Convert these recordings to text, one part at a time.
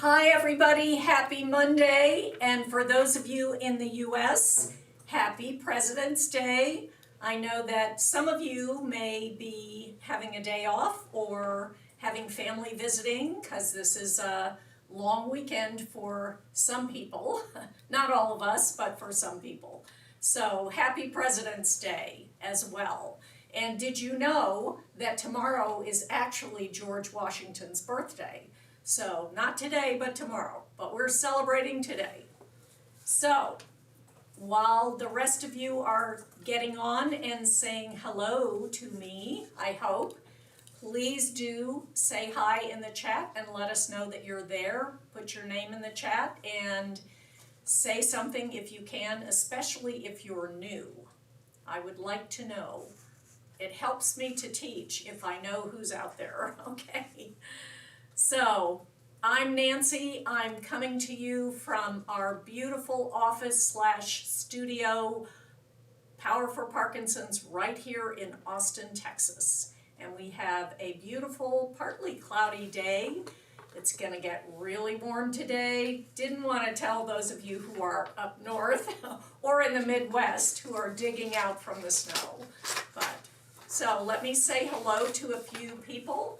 Hi everybody, happy Monday, and for those of you in the US, happy President's Day. I know that some of you may be having a day off or having family visiting because this is a long weekend for some people. Not all of us, but for some people. So happy President's Day as well. And did you know that tomorrow is actually George Washington's birthday? So, not today, but tomorrow. But we're celebrating today. So, while the rest of you are getting on and saying hello to me, I hope, please do say hi in the chat and let us know that you're there. Put your name in the chat and say something if you can, especially if you're new. I would like to know. It helps me to teach if I know who's out there, okay? So, I'm Nancy. I'm coming to you from our beautiful office/studio, Power for Parkinsons, right here in Austin, Texas. And we have a beautiful, partly cloudy day. It's going to get really warm today. Didn't want to tell those of you who are up north or in the Midwest who are digging out from the snow. So let me say hello to a few people.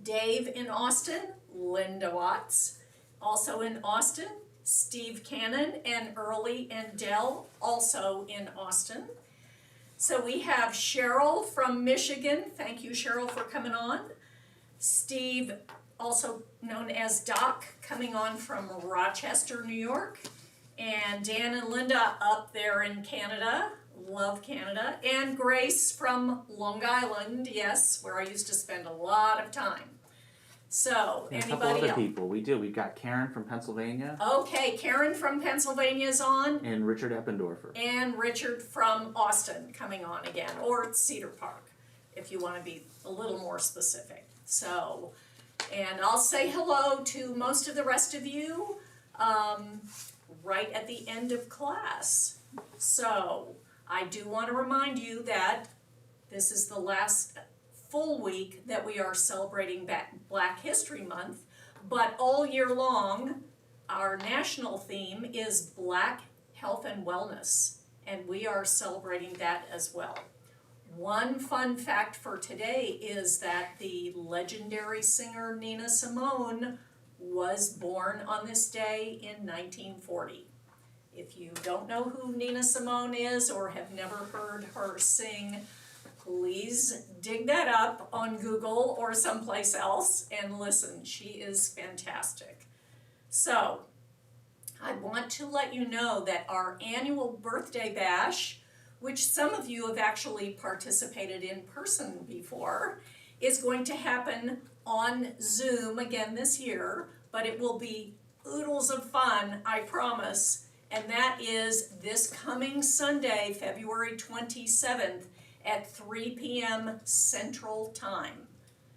Dave in Austin, Linda Watts, also in Austin, Steve Cannon and Early and Dell, also in Austin. So we have Cheryl from Michigan. Thank you, Cheryl, for coming on. Steve, also known as Doc, coming on from Rochester, New York. And Dan and Linda up there in Canada. Love Canada. And Grace from Long Island, yes, where I used to spend a lot of time. So, and anybody a couple other else? people. We've got Karen from Pennsylvania. Okay, Karen from Pennsylvania is on. And Richard Eppendorfer. And Richard from Austin coming on again, or Cedar Park, if you want to be a little more specific. So, and I'll say hello to most of the rest of you right at the end of class. So, I do want to remind you that this is the last full week that we are celebrating Black History Month, but all year long, our national theme is Black Health and Wellness, and we are celebrating that as well. One fun fact for today is that the legendary singer Nina Simone was born on this day in 1940. If you don't know who Nina Simone is or have never heard her sing, please dig that up on Google or someplace else and listen. She is fantastic. So, I want to let you know that our annual birthday bash, which some of you have actually participated in person before, is going to happen on Zoom again this year, but it will be oodles of fun, I promise. And that is this coming Sunday, February 27th at 3 p.m. Central Time.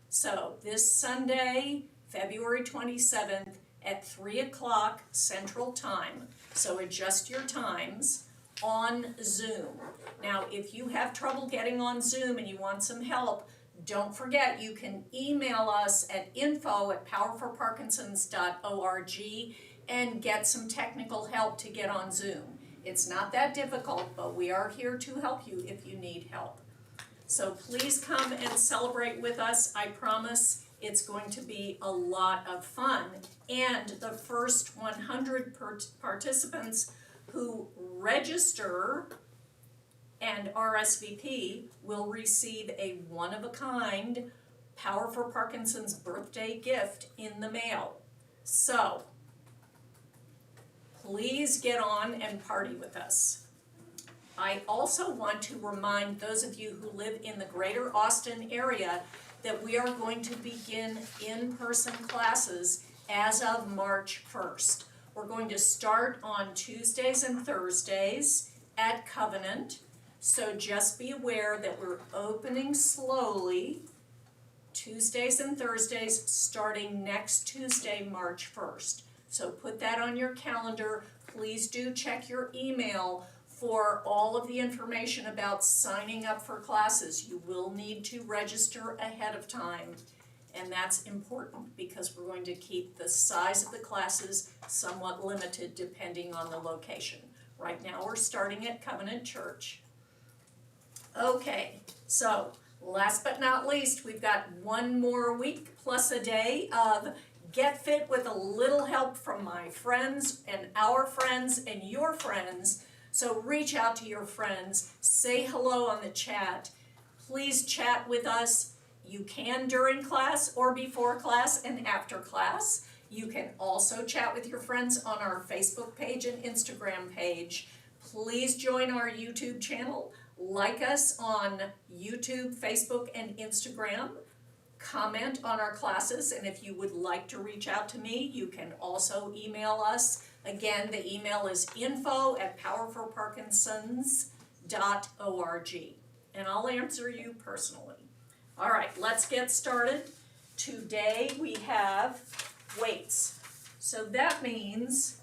So this Sunday, February 27th at 3 o'clock Central Time. So adjust your times on Zoom. Now, if you have trouble getting on Zoom and you want some help, don't forget you can email us at info@powerforparkinsons.org and get some technical help to get on Zoom. It's not that difficult, but we are here to help you if you need help. So please come and celebrate with us. I promise it's going to be a lot of fun. And the first 100 participants who register and RSVP will receive a one-of-a-kind Power for Parkinson's birthday gift in the mail. So, please get on and party with us. I also want to remind those of you who live in the greater Austin area that we are going to begin in-person classes as of March 1st. We're going to start on Tuesdays and Thursdays at Covenant, so just be aware that we're opening slowly Tuesdays and Thursdays starting next Tuesday, March 1st. So put that on your calendar. Please do check your email for all of the information about signing up for classes. You will need to register ahead of time And that's important because we're going to keep the size of the classes somewhat limited depending on the location. Right now we're starting at Covenant Church. Okay, so last but not least, we've got one more week plus a day of Get Fit with a little help from my friends and our friends and your friends. So reach out to your friends, say hello on the chat. Please chat with us. You can during class or before class and after class. You can also chat with your friends on our Facebook page and Instagram page. Please join our YouTube channel. Like us on YouTube, Facebook, and Instagram. Comment on our classes, and if you would like to reach out to me, you can also email us. Again, the email is info@powerforparkinsons.org, and I'll answer you personally. All right, let's get started. Today we have weights. So that means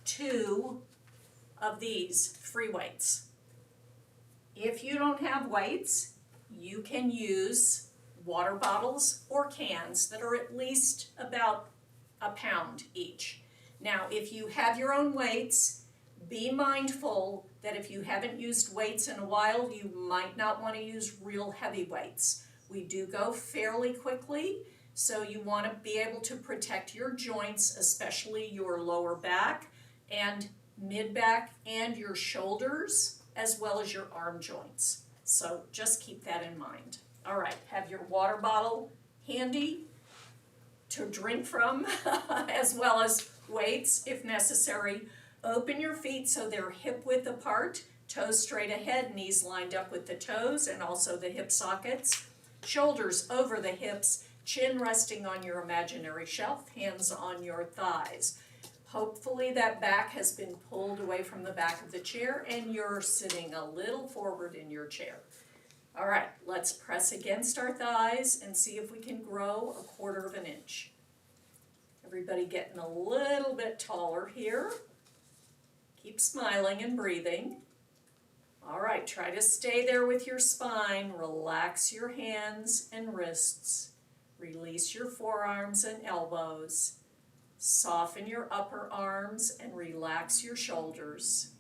2 of these free weights. If you don't have weights, you can use water bottles or cans that are at least about a pound each. Now, if you have your own weights, be mindful that if you haven't used weights in a while, you might not want to use real heavy weights. We do go fairly quickly, so you want to be able to protect your joints, especially your lower back and mid-back and your shoulders, as well as your arm joints. So just keep that in mind. All right, have your water bottle handy to drink from, as well as weights if necessary. Open your feet so they're hip width apart, toes straight ahead, knees lined up with the toes and also the hip sockets. Shoulders over the hips, chin resting on your imaginary shelf, hands on your thighs. Hopefully that back has been pulled away from the back of the chair and you're sitting a little forward in your chair. All right, let's press against our thighs and see if we can grow 1/4 of an inch. Everybody getting a little bit taller here. Keep smiling and breathing. All right, try to stay there with your spine. Relax your hands and wrists. Release your forearms and elbows. Soften your upper arms and relax your shoulders.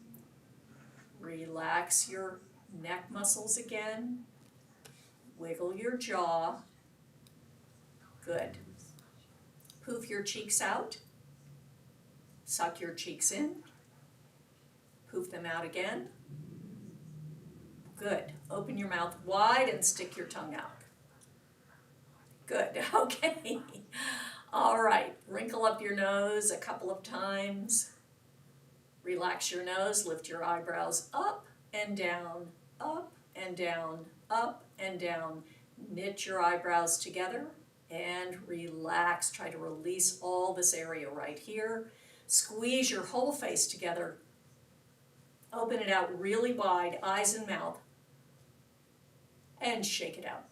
Relax your neck muscles again. Wiggle your jaw. Good. Poof your cheeks out. Suck your cheeks in. Poof them out again. Good. Open your mouth wide and stick your tongue out. Good. Okay. All right. Wrinkle up your nose a couple of times. Relax your nose. Lift your eyebrows up and down, up and down, up and down. Knit your eyebrows together and relax. Try to release all this area right here. Squeeze your whole face together. Open it out really wide, eyes and mouth. And shake it out.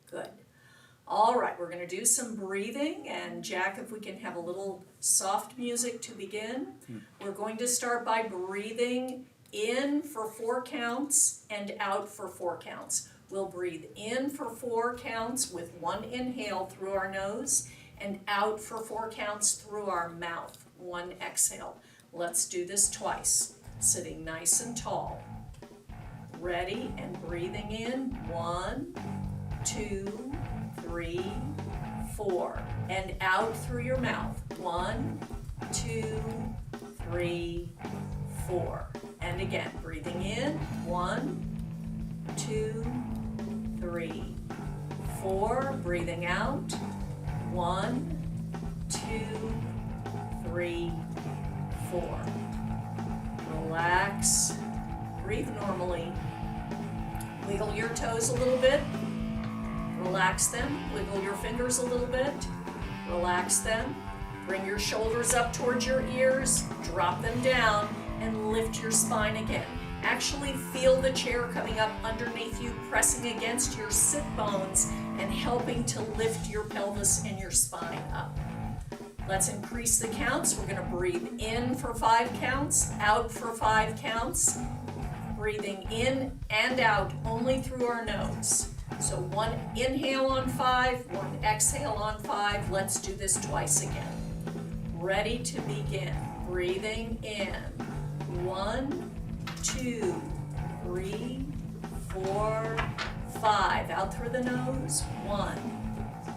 Good. All right, we're going to do some breathing, and Jack, if we can have a little soft music to begin. We're going to start by breathing in for 4 counts and out for 4 counts. We'll breathe in for 4 counts with 1 inhale through our nose and out for 4 counts through our mouth, 1 exhale. Let's do this twice, sitting nice and tall. Ready, and breathing in, 1, 2, 3, 4, and out through your mouth, 1, 2, 3, 4, and again, breathing in, 1, 2, 3, 4, breathing out, 1, 2, 3, 4. Relax, breathe normally. Wiggle your toes a little bit, relax them. Wiggle your fingers a little bit, relax them. Bring your shoulders up towards your ears, drop them down, and lift your spine again. Actually feel the chair coming up underneath you, pressing against your sit bones and helping to lift your pelvis and your spine up. Let's increase the counts. We're going to breathe in for 5 counts, out for 5 counts. Breathing in and out only through our nose. So one inhale on 5, one exhale on 5. Let's do this twice again. Ready to begin. Breathing in. 1, 2, 3, 4, 5. Out through the nose. 1,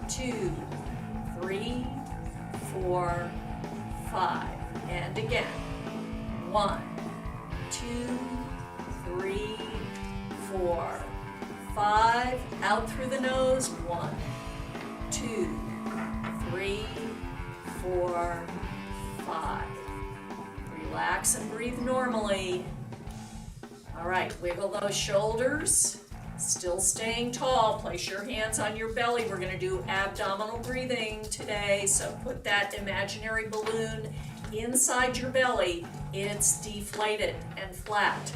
2, 3, 4, 5. And again. 1, 2, 3, 4, 5. Out through the nose. 1, 2, 3, 4, 5. Relax and breathe normally. All right, wiggle those shoulders. Still staying tall. Place your hands on your belly. We're going to do abdominal breathing today. So put that imaginary balloon inside your belly. It's deflated and flat.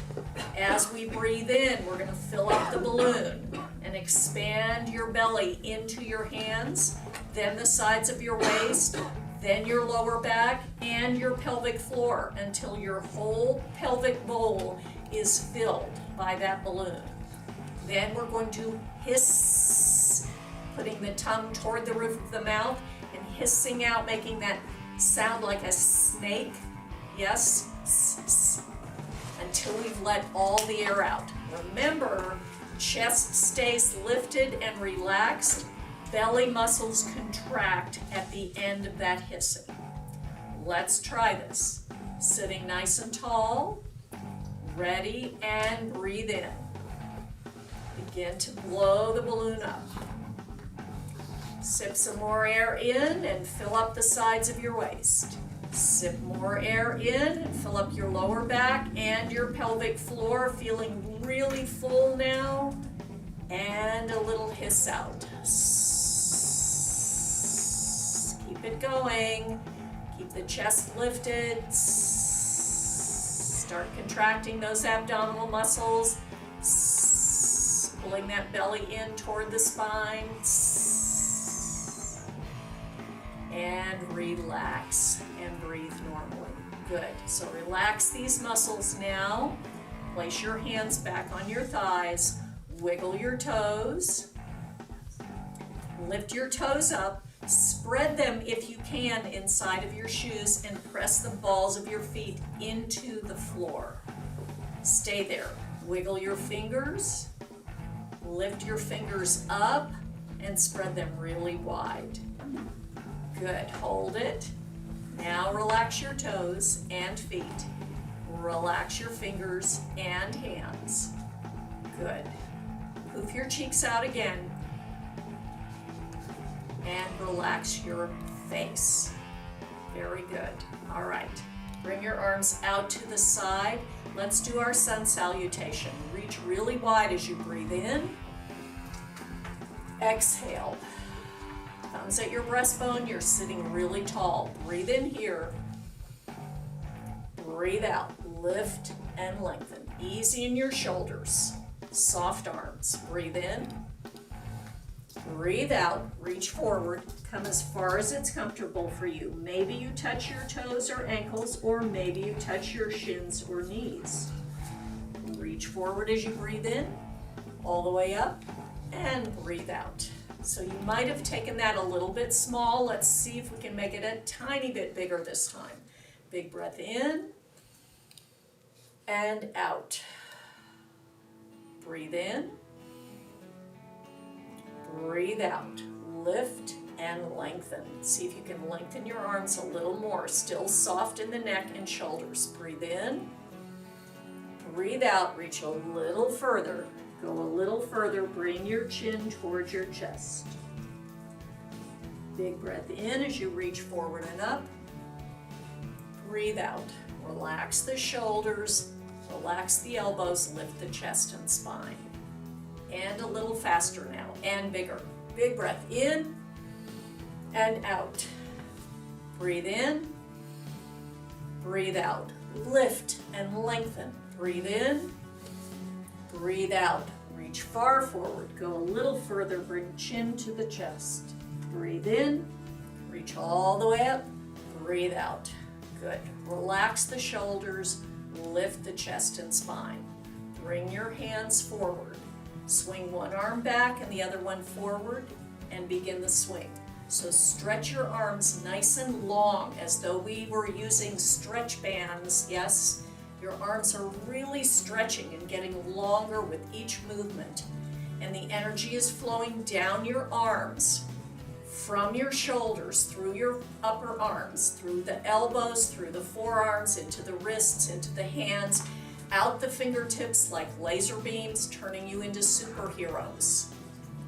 As we breathe in, we're going to fill up the balloon and expand your belly into your hands, then the sides of your waist, then your lower back and your pelvic floor until your whole pelvic bowl is filled by that balloon. Then we're going to hiss, putting the tongue toward the roof of the mouth and hissing out, making that sound like a snake. Yes, until we've let all the air out. Remember, chest stays lifted and relaxed. Belly muscles contract at the end of that hissing. Let's try this. Sitting nice and tall, ready, and breathe in. Begin to blow the balloon up. Sip some more air in and fill up the sides of your waist. Sip more air in and fill up your lower back and your pelvic floor, feeling really full now. And a little hiss out. Keep it going. Keep the chest lifted. Start contracting those abdominal muscles. Pulling that belly in toward the spine. And relax and breathe normally. Good. So relax these muscles now. Place your hands back on your thighs. Wiggle your toes. Lift your toes up. Spread them if you can inside of your shoes and press the balls of your feet into the floor. Stay there. Wiggle your fingers. Lift your fingers up and spread them really wide. Good. Hold it. Now relax your toes and feet. Relax your fingers and hands. Good. Poof your cheeks out again. And relax your face. Very good. All right. Bring your arms out to the side. Let's do our sun salutation. Reach really wide as you breathe in. Exhale. Thumbs at your breastbone. You're sitting really tall. Breathe in here. Breathe out. Lift and lengthen. Easy in your shoulders. Soft arms. Breathe in. Breathe out. Reach forward. Come as far as it's comfortable for you. Maybe you touch your toes or ankles, or maybe you touch your shins or knees. Reach forward as you breathe in, all the way up, and breathe out. So you might have taken that a little bit small. Let's see if we can make it a tiny bit bigger this time. Big breath in and out. Breathe in. Breathe out. Lift and lengthen. See if you can lengthen your arms a little more. Still soft in the neck and shoulders. Breathe in. Breathe out. Reach a little further. Go a little further. Bring your chin towards your chest. Big breath in as you reach forward and up. Breathe out. Relax the shoulders. Relax the elbows. Lift the chest and spine. And a little faster now, and bigger. Big breath in and out. Breathe in, breathe out. Lift and lengthen. Breathe in, breathe out. Reach far forward. Go a little further. Bring chin to the chest. Breathe in, reach all the way up. Breathe out. Good. Relax the shoulders. Lift the chest and spine. Bring your hands forward. Swing one arm back and the other one forward and begin the swing. So stretch your arms nice and long as though we were using stretch bands, yes? Your arms are really stretching and getting longer with each movement. And the energy is flowing down your arms, from your shoulders, through your upper arms, through the elbows, through the forearms, into the wrists, into the hands, out the fingertips like laser beams, turning you into superheroes.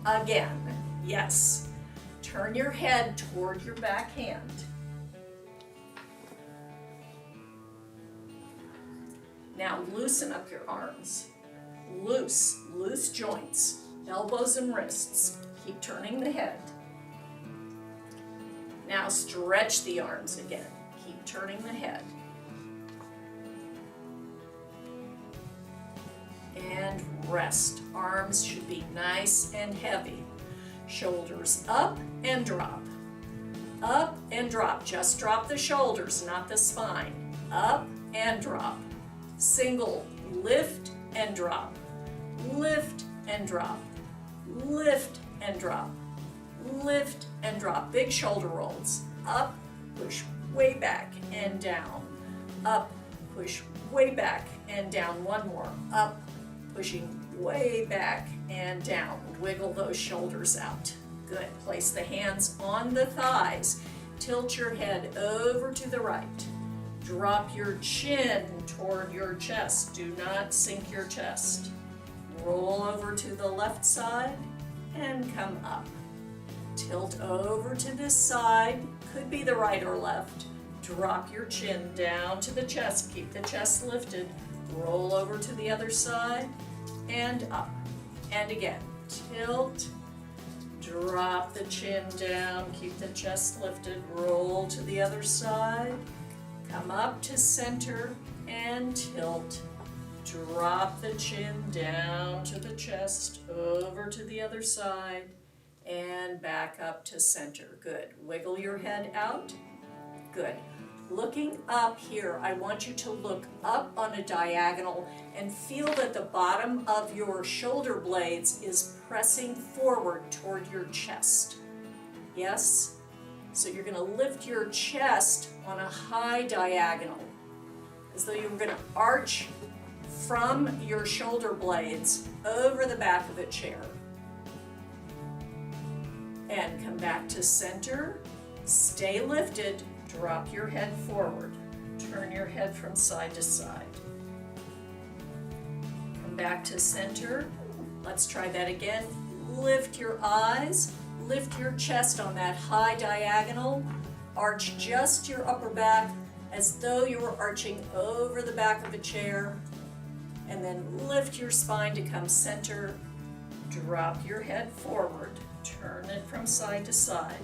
Again, yes. Turn your head toward your back hand. Now loosen up your arms. Loose joints, elbows and wrists. Keep turning the head. Now stretch the arms again. Keep turning the head. And rest. Arms should be nice and heavy. Shoulders up and drop. Up and drop. Just drop the shoulders, not the spine. Up and drop. Single, lift and drop. Lift and drop. Lift and drop. Lift and drop. Big shoulder rolls. Up, push way back and down. Up, push way back and down. One more. Up, pushing way back and down. Wiggle those shoulders out. Good. Place the hands on the thighs. Tilt your head over to the right. Drop your chin toward your chest. Do not sink your chest. Roll over to the left side and come up. Tilt over to this side. Could be the right or left. Drop your chin down to the chest. Keep the chest lifted. Roll over to the other side and up. And again, tilt, drop the chin down, keep the chest lifted, roll to the other side, come up to center and tilt. Drop the chin down to the chest, over to the other side, and back up to center. Good. Wiggle your head out. Good. Looking up here, I want you to look up on a diagonal and feel that the bottom of your shoulder blades is pressing forward toward your chest. Yes? So you're going to lift your chest on a high diagonal, as though you were going to arch from your shoulder blades over the back of a chair. And come back to center. Stay lifted. Drop your head forward. Turn your head from side to side. Come back to center. Let's try that again. Lift your eyes. Lift your chest on that high diagonal. Arch just your upper back as though you were arching over the back of a chair. And then lift your spine to come center. Drop your head forward. Turn it from side to side.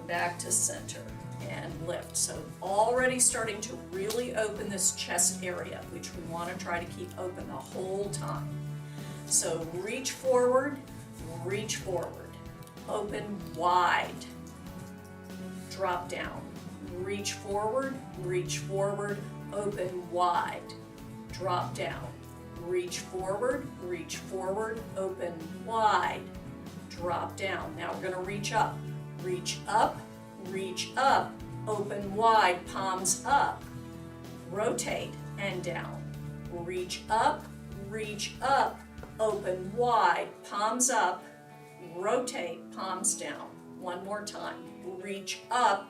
Back to center and lift. So already starting to really open this chest area, which we want to try to keep open the whole time. So reach forward, open wide, drop down, reach forward, open wide, drop down, reach forward, open wide, drop down. Now we're going to reach up. Reach up, open wide, palms up, rotate and down. Reach up, open wide, palms up, rotate, palms down. One more time. Reach up,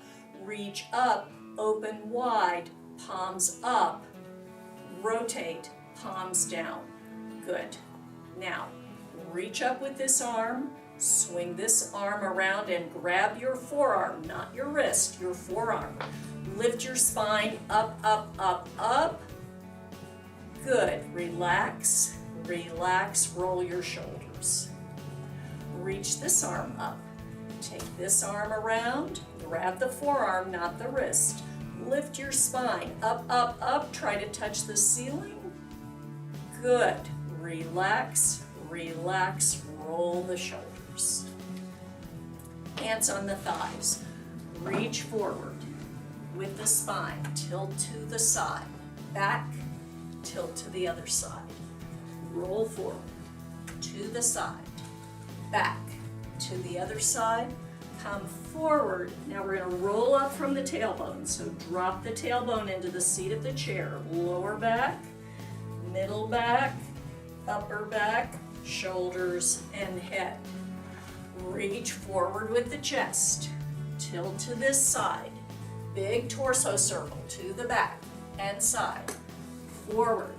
open wide, palms up, rotate, palms down. Good. Now, reach up with this arm. Swing this arm around and grab your forearm, not your wrist, your forearm. Lift your spine up. Good. Relax, roll your shoulders. Reach this arm up. Take this arm around, grab the forearm, not the wrist. Lift your spine up, try to touch the ceiling. Good. Relax, roll the shoulders. Hands on the thighs. Reach forward with the spine. Tilt to the side. Back. Tilt to the other side. roll forward, to the side, back, to the other side, come forward. Now we're gonna roll up from the tailbone, so drop the tailbone into the seat of the chair, lower back, middle back, upper back, shoulders, and head. Reach forward with the chest, tilt to this side, big torso circle to the back and side, forward,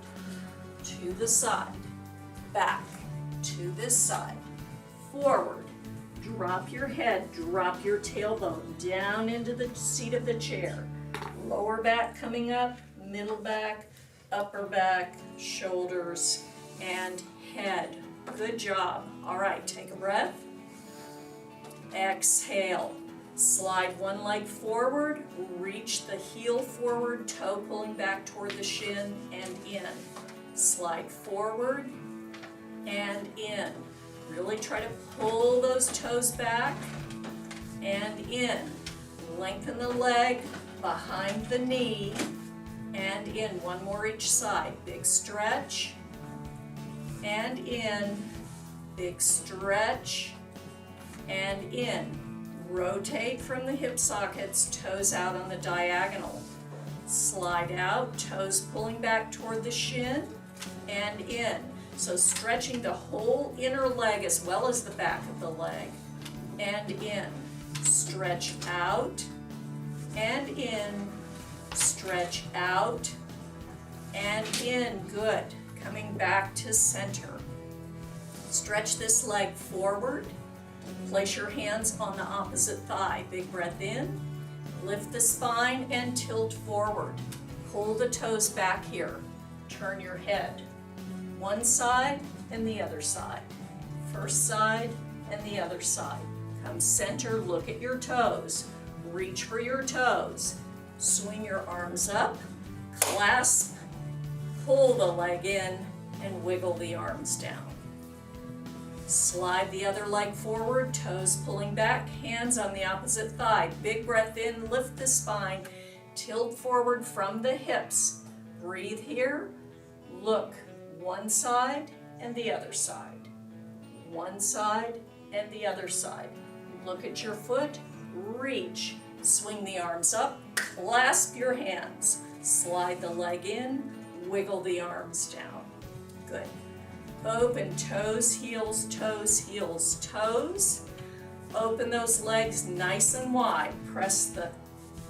to the side, back, to this side, forward, drop your head, drop your tailbone down into the seat of the chair, lower back coming up, middle back, upper back, shoulders, and head. Good job. All right, take a breath. Exhale. Slide one leg forward, reach the heel forward, toe pulling back toward the shin and in. Slide forward and in. Really try to pull those toes back and in. Lengthen the leg behind the knee and in. One more each side. Big stretch and in. Big stretch and in. Rotate from the hip sockets, toes out on the diagonal. Slide out, toes pulling back toward the shin and in. So stretching the whole inner leg as well as the back of the leg and in. Stretch out and in. Stretch out and in. Good. Coming back to center. Stretch this leg forward. Place your hands on the opposite thigh. Big breath in. Lift the spine and tilt forward. Pull the toes back here. Turn your head. One side and the other side. First side and the other side. Come center, look at your toes. Reach for your toes. Swing your arms up. Clasp. Pull the leg in and wiggle the arms down. Slide the other leg forward, toes pulling back, hands on the opposite thigh. Big breath in, lift the spine, tilt forward from the hips. Breathe here, look, one side and the other side. One side and the other side. Look at your foot, reach, swing the arms up, clasp your hands. Slide the leg in, wiggle the arms down. Good. Open, toes, heels, toes, heels, toes. Open those legs nice and wide. Press the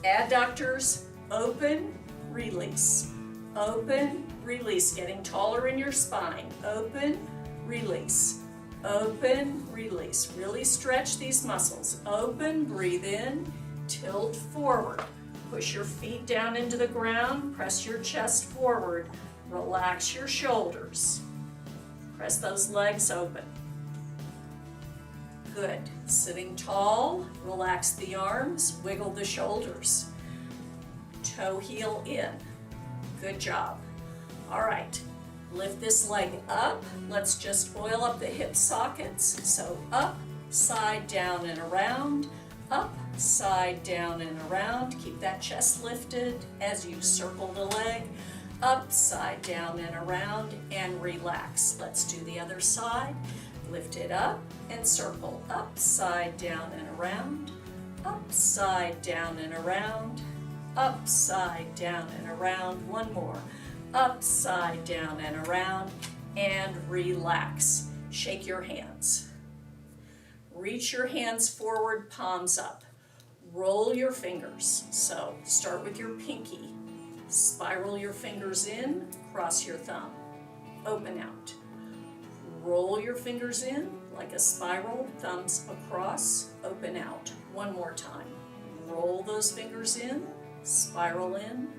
adductors, open, release. Open, release. Getting taller in your spine. Open, release. Open, release. Really stretch these muscles. Open, breathe in, tilt forward. Push your feet down into the ground. Press your chest forward. Relax your shoulders. Press those legs open. Good. Sitting tall, relax the arms, wiggle the shoulders. Toe heel in. Good job. All right. Lift this leg up. Let's just oil up the hip sockets. So up, side, down, and around. Up, side, down, and around. Keep that chest lifted as you circle the leg. Upside down and around and relax. Let's do the other side. Lift it up and circle. Upside down and around. Upside down and around. Upside down and around. One more. Upside down and around and relax. Shake your hands. Reach your hands forward, palms up. Roll your fingers. So start with your pinky. Spiral your fingers in, cross your thumb, open out. Roll your fingers in like a spiral, thumbs across, open out. One more time. Roll those fingers in, spiral in,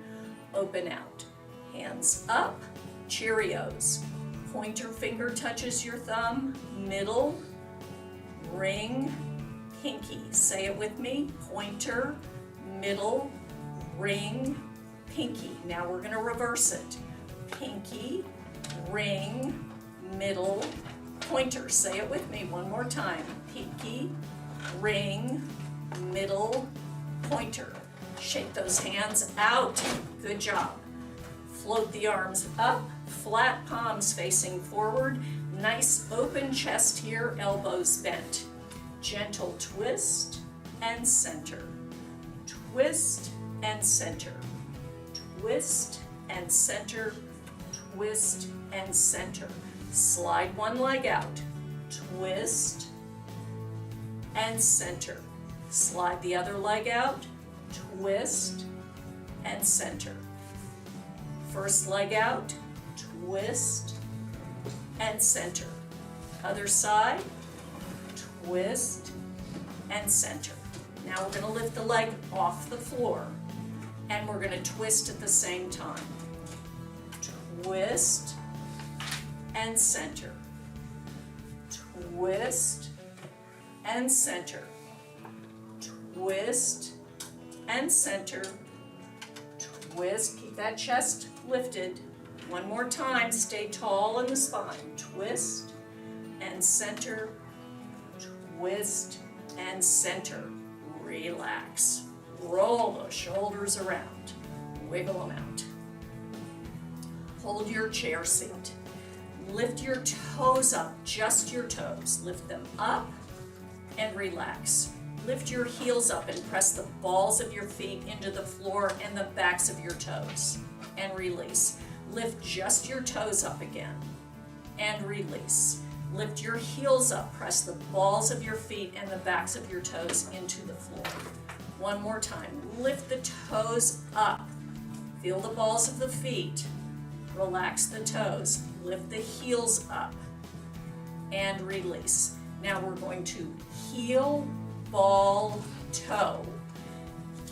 open out. Hands up, Cheerios. Pointer finger touches your thumb, middle, ring, pinky. Say it with me, pointer, middle, ring, pinky. Now we're going to reverse it. Pinky, ring, middle, pointer. Say it with me one more time. Pinky, ring, middle, pointer. Shake those hands out. Good job. Float the arms up, flat palms facing forward, nice open chest here, elbows bent. Gentle twist and center. Twist and center. Twist and center. Twist and center. Slide one leg out. Twist and center. Slide the other leg out. Twist and center. First leg out. Twist and center. Other side. Twist and center. Now we're going to lift the leg off the floor and we're going to twist at the same time. Twist and center. Twist and center. Twist and center. Twist. Keep that chest lifted. One more time. Stay tall in the spine. Twist and center. Twist and center. Relax. Roll those shoulders around. Wiggle them out. Hold your chair seat. Lift your toes up, just your toes. Lift them up and relax. Lift your heels up and press the balls of your feet into the floor and the backs of your toes. And release. Lift just your toes up again. And release. Lift your heels up, press the balls of your feet and the backs of your toes into the floor. One more time. Lift the toes up. Feel the balls of the feet. Relax the toes. Lift the heels up and release. Now we're going to heel, ball, toe.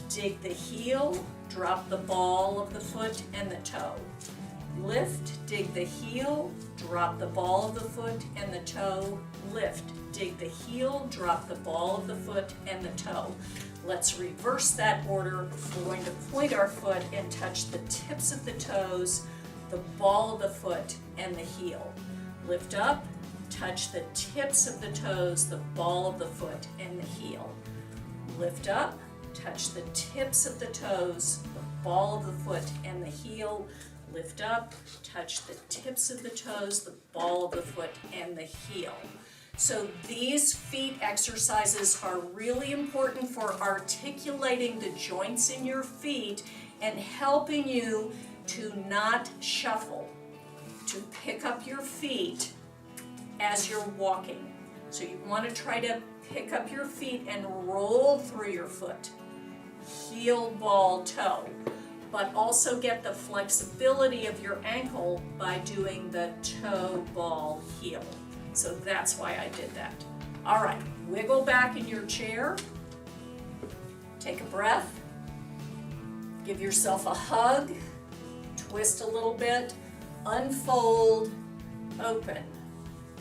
Dig the heel, drop the ball of the foot and the toe. Lift, dig the heel, drop the ball of the foot and the toe. Lift, dig the heel, drop the ball of the foot and the toe. Let's reverse that order. We're going to point our foot and touch the tips of the toes, the ball of the foot, and the heel. Lift up, touch the tips of the toes, the ball of the foot, and the heel. Lift up, touch the tips of the toes, the ball of the foot, and the heel. Lift up, touch the tips of the toes, the ball of the foot, and the heel. So these feet exercises are really important for articulating the joints in your feet and helping you to not shuffle, to pick up your feet as you're walking. So you want to try to pick up your feet and roll through your foot. Heel, ball, toe. But also get the flexibility of your ankle by doing the toe, ball, heel. So that's why I did that. All right, wiggle back in your chair. Take a breath. Give yourself a hug. Twist a little bit. Unfold, open.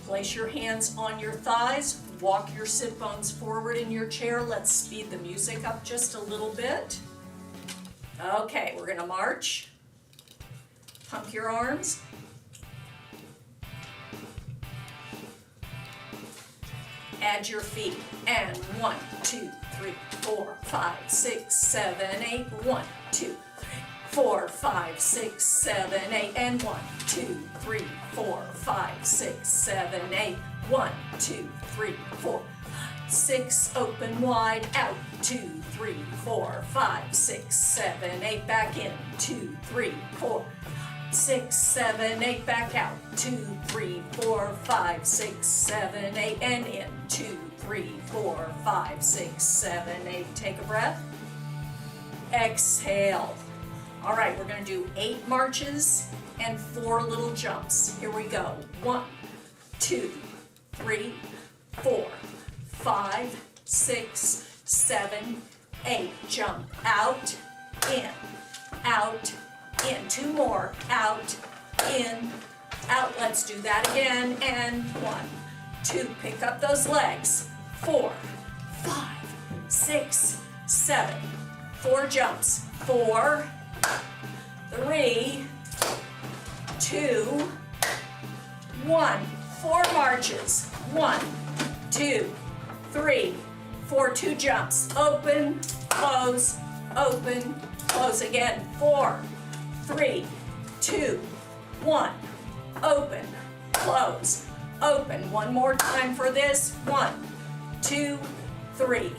Place your hands on your thighs. Walk your sit bones forward in your chair. Let's speed the music up just a little bit. Okay, we're gonna march. Pump your arms. Add your feet. And 1, 2, 3, 4, 5, 6, 7, 8. 1, 2, 3, 4, 5, 6, 7, 8. And 1, 2, 3, 4, 5, 6, 7, 8. 1, 2, 3, 4, 6. Open wide out. 2, 3, 4, 5, 6, 7, 8. Back in. 2, 3, 4, 6, 7, 8. Back out. 2, 3, 4, 5, 6, 7, 8. And in. 2, 3, 4, 5, 6, 7, 8. Take a breath. Exhale. All right, we're going to do 8 marches and 4 little jumps. Here we go. 1, 2, 3, 4, 5, 6, 7, 8. Jump out, in, out, in. 2 more. Out, in, out. Let's do that again. And 1, 2. Pick up those legs. 4, 5, 6, 7. 4 jumps. 4, 3, 2, 1. 4 marches. 1, 2, 3, 4. 2 jumps. Open, close, open, close again. 4, 3, 2, 1. open, close, open. One more time for this. 1, 2, 3,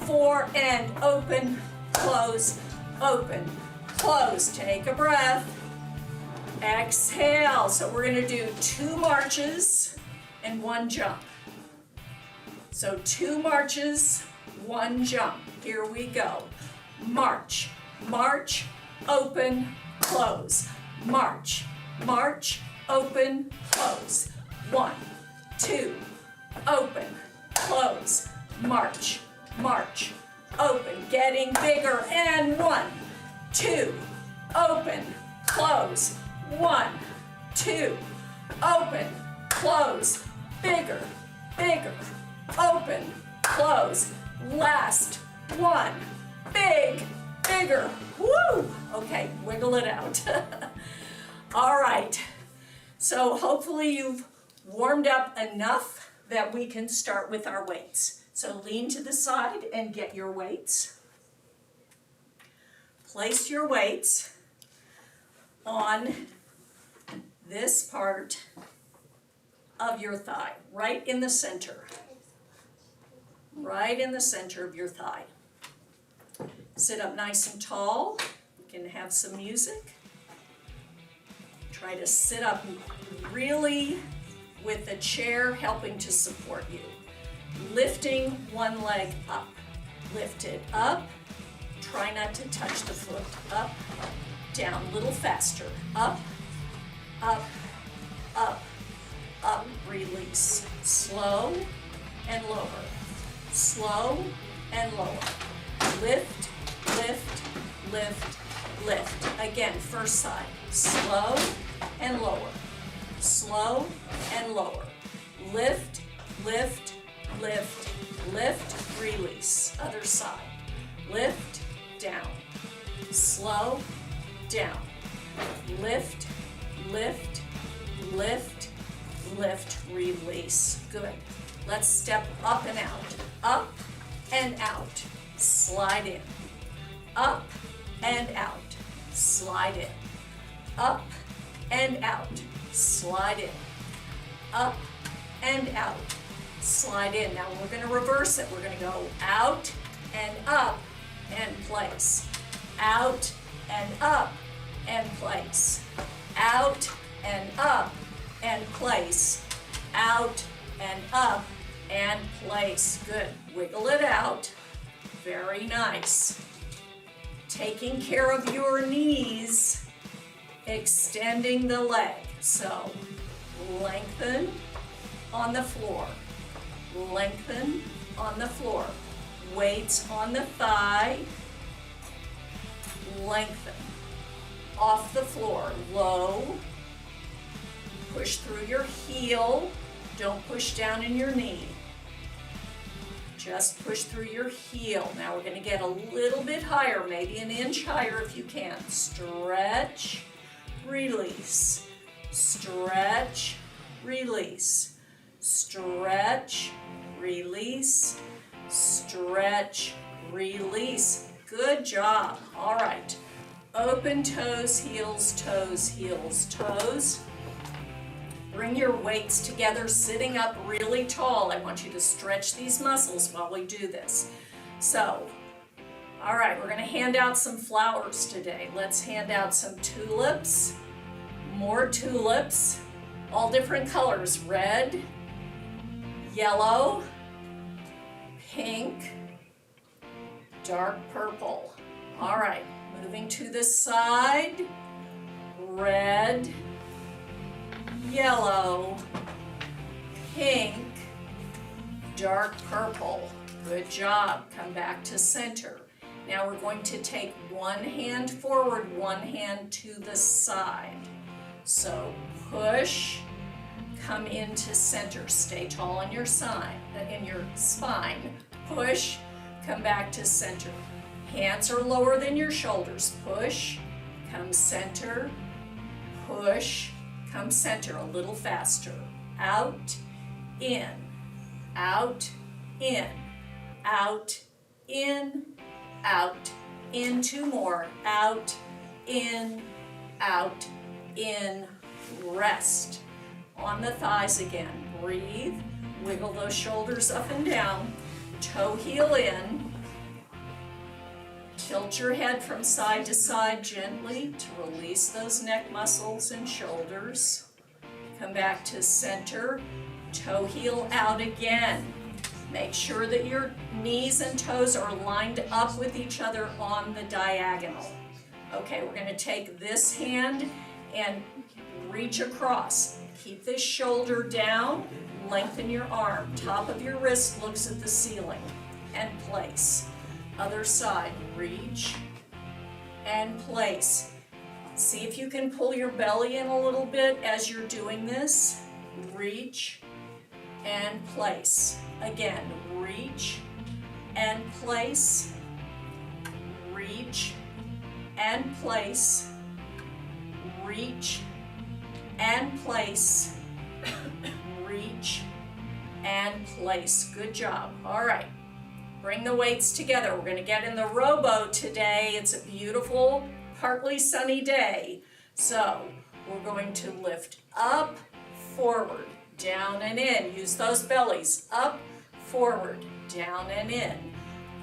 4, and open, close, open, close. Take a breath. Exhale. So we're going to do 2 marches and 1 jump. So 2 marches, 1 jump. Here we go. March, march, open, close. March, march, open, close. 1, 2, open, close. March, march, open. Getting bigger. And 1, 2, open, close. 1, 2, open, close. Bigger, bigger, open, close. Last 1, big, bigger. Woo! Okay, wiggle it out. All right. So hopefully you've warmed up enough that we can start with our weights. So lean to the side and get your weights. Place your weights on this part of your thigh, right in the center. Right in the center of your thigh. Sit up nice and tall. You can have some music. Try to sit up really with the chair helping to support you. Lifting one leg up. Lift it up. Try not to touch the foot. Up, down, a little faster. Up, up, up, up. Release. Slow and lower. Slow and lower. Lift, lift, lift, lift. Again, first side. Slow and lower. Slow and lower. Lift, lift, lift, lift, release. Other side. Lift, down. Slow, down. Lift, lift, lift, lift, release. Good. Let's step up and out. Up and out. Slide in. Up and out. Slide in. Up and out. Slide in. Up and out. Slide in. Now we're going to reverse it. We're going to go out and up and place. Out and up and place. Out and up and place. Out and up and place. Good. Wiggle it out. Very nice. Taking care of your knees, extending the leg. So lengthen on the floor. Lengthen on the floor. Weights on the thigh. Lengthen. Off the floor. Low. Push through your heel. Don't push down in your knee. Just push through your heel. Now we're going to get a little bit higher, maybe an inch higher if you can. Stretch, release. Stretch, release. Stretch, release. Stretch, release. Good job. All right. Open toes, heels, toes, heels, toes. Bring your weights together, sitting up really tall. I want you to stretch these muscles while we do this. So, all right, we're going to hand out some flowers today. Let's hand out some tulips, more tulips, all different colors, red, yellow, pink, dark purple. All right, moving to the side, red, yellow, pink, dark purple. Good job. Come back to center. Now we're going to take one hand forward, one hand to the side. So push, come into center. Stay tall on your side, in your spine. Push, come back to center. Hands are lower than your shoulders. Push, come center, push, come center, a little faster. Out, in, out, in, out, in, out, in. Two more. Out, in, Rest on the thighs again. Breathe. Wiggle those shoulders up and down. Toe heel in. Tilt your head from side to side gently to release those neck muscles and shoulders. Come back to center. Toe heel out again. Make sure that your knees and toes are lined up with each other on the diagonal. Okay, we're going to take this hand and reach across. Keep this shoulder down, lengthen your arm. Top of your wrist looks at the ceiling and place. Other side, reach and place. See if you can pull your belly in a little bit as you're doing this. Reach and place. Again, reach and place. Reach and place. Reach and place. Reach and place. Good job. All right. Bring the weights together. We're going to get in the rowboat today. It's a beautiful, partly sunny day. So we're going to lift up, forward, down and in. Use those bellies. Up, forward, down and in.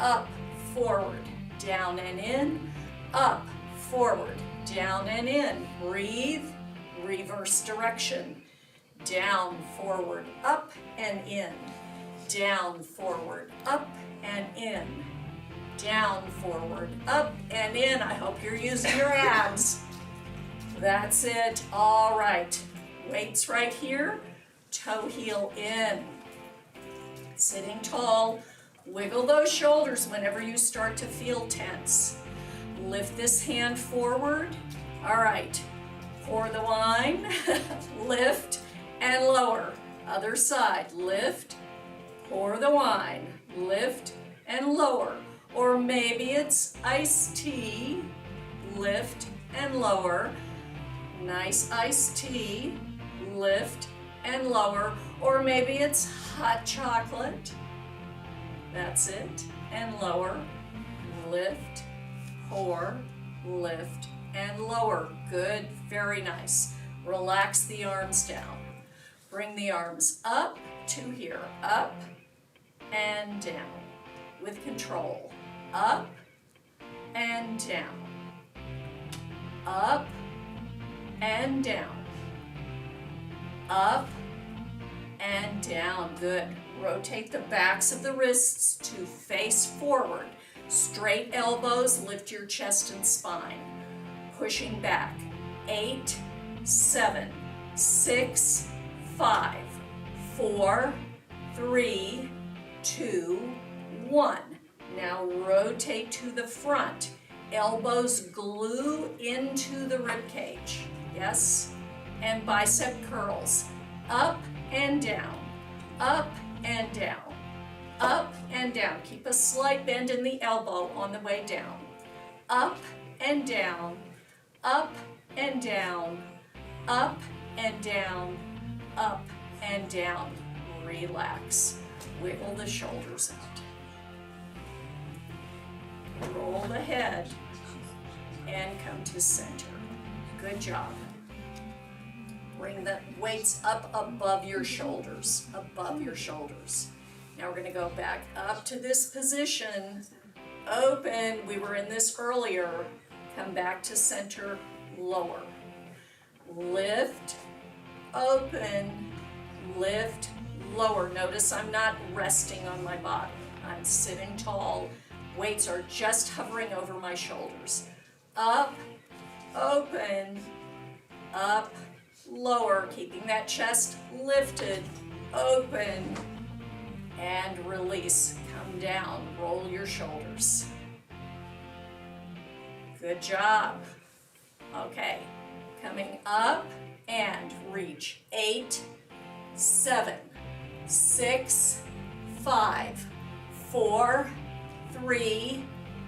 Up, forward, down and in. Up, forward, down and in. Breathe. Reverse direction. Down, forward, up and in. Down, forward, up and in. Down, forward, up and in. I hope you're using your abs. That's it. All right. Weights right here. Toe heel in. Sitting tall. Wiggle those shoulders whenever you start to feel tense. Lift this hand forward. All right. Pour the wine. Lift and lower. Other side. Lift. Pour the wine. Lift and lower. Or maybe it's iced tea. Lift and lower. Nice iced tea. Lift and lower. Or maybe it's hot chocolate. That's it. And lower. Lift. Pour. Lift and lower. Good. Very nice. Relax the arms down. Bring the arms up to here. Up and down with control. Up and down. Up and down. Up and down. Good. Rotate the backs of the wrists to face forward. Straight elbows, lift your chest and spine. Pushing back. 8, 7, 6, 5, 4, 3, 2, 1. Now rotate to the front. Elbows glue into the rib cage. Yes? And bicep curls. Up and down. Up and down. Up and down. Keep a slight bend in the elbow on the way down. Up and down. Up and down. Up and down. Up and down. Relax. Wiggle the shoulders out. Roll the head and come to center. Good job. Bring the weights up above your shoulders, above your shoulders. Now we're going to go back up to this position. Open. We were in this earlier. Come back to center, lower. Lift, open, lift, lower. Notice I'm not resting on my body. I'm sitting tall. Weights are just hovering over my shoulders. Up, open, up, lower, keeping that chest lifted, open, and release. Come down, roll your shoulders. Good job. Okay, coming up and reach. 8, 7, 6, 5, 4, 3,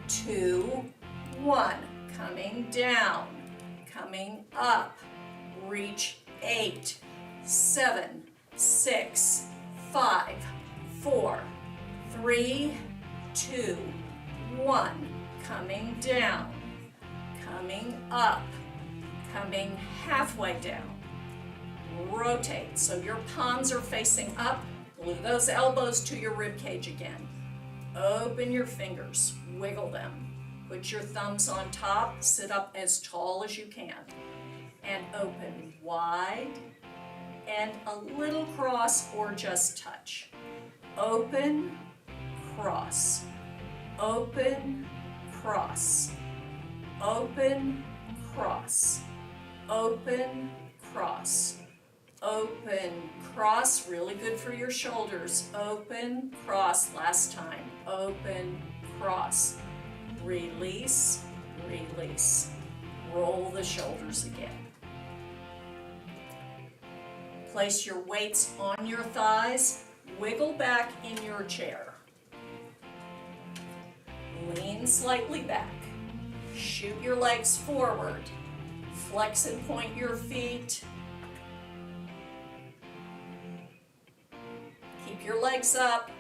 2, 1. Coming down, coming up. Reach. 8, 7, 6, 5, 4, 3, 2, 1. Coming down, coming up, coming halfway down. rotate. So your palms are facing up. Glue those elbows to your rib cage again. Open your fingers, wiggle them. Put your thumbs on top, sit up as tall as you can. And open wide and a little cross or just touch. Open, cross. Open, cross. Open, cross. Open, cross. Open, cross, really good for your shoulders. Open, cross, last time. Open, cross. Release, release. Roll the shoulders again. Place your weights on your thighs. Wiggle back in your chair. Lean slightly back. Shoot your legs forward. Flex and point your feet. Keep your legs up.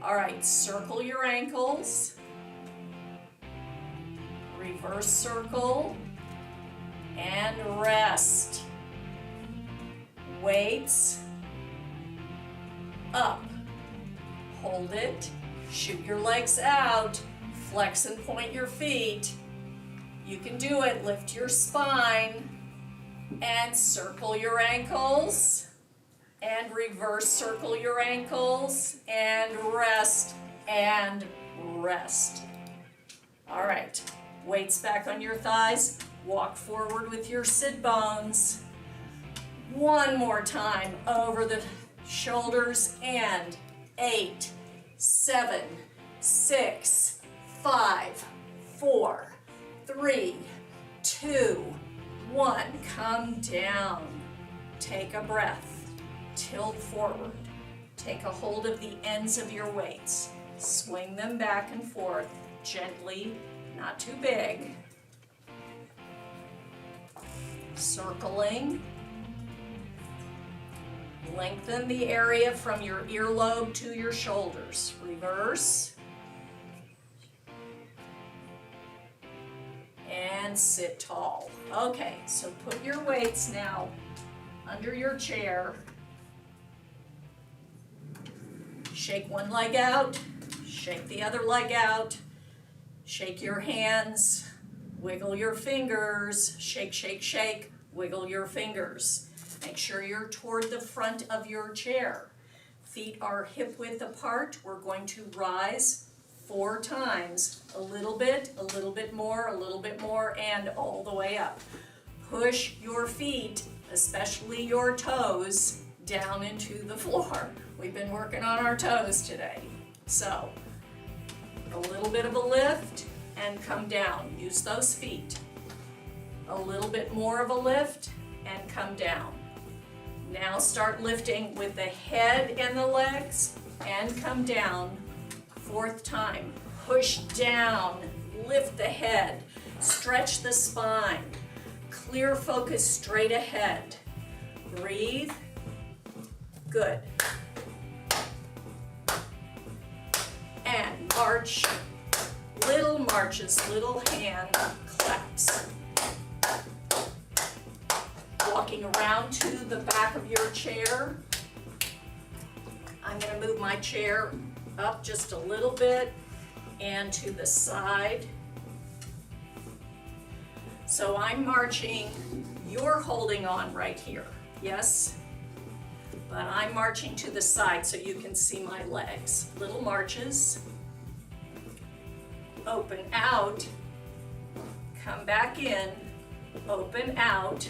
All right, circle your ankles. Reverse circle. And rest. Weights. Up. Hold it. Shoot your legs out. Flex and point your feet. You can do it. Lift your spine. And circle your ankles. And reverse circle your ankles. And rest. And rest. All right. Weights back on your thighs. Walk forward with your sit bones. One more time over the shoulders. And 8, 7, 6, 5, 4, 3, 2, 1. Come down. Take a breath. Tilt forward. Take a hold of the ends of your weights. Swing them back and forth gently, not too big. Circling. Lengthen the area from your earlobe to your shoulders. Reverse. And sit tall. Okay, so put your weights now under your chair. Shake one leg out, shake the other leg out, shake your hands, wiggle your fingers, shake, shake, shake, wiggle your fingers. Make sure you're toward the front of your chair. Feet are hip width apart. We're going to rise 4 times, a little bit more, and all the way up. Push your feet, especially your toes, down into the floor. We've been working on our toes today. So, a little bit of a lift and come down. Use those feet. A little bit more of a lift and come down. Now start lifting with the head and the legs and come down. 4th time. Push down. Lift the head. Stretch the spine. Clear focus straight ahead. Breathe. Good. And march. Little marches, little hand claps. Walking around to the back of your chair. I'm going to move my chair up just a little bit and to the side. So I'm marching, you're holding on right here, yes? But I'm marching to the side so you can see my legs. Little marches. Open out. Come back in. Open out.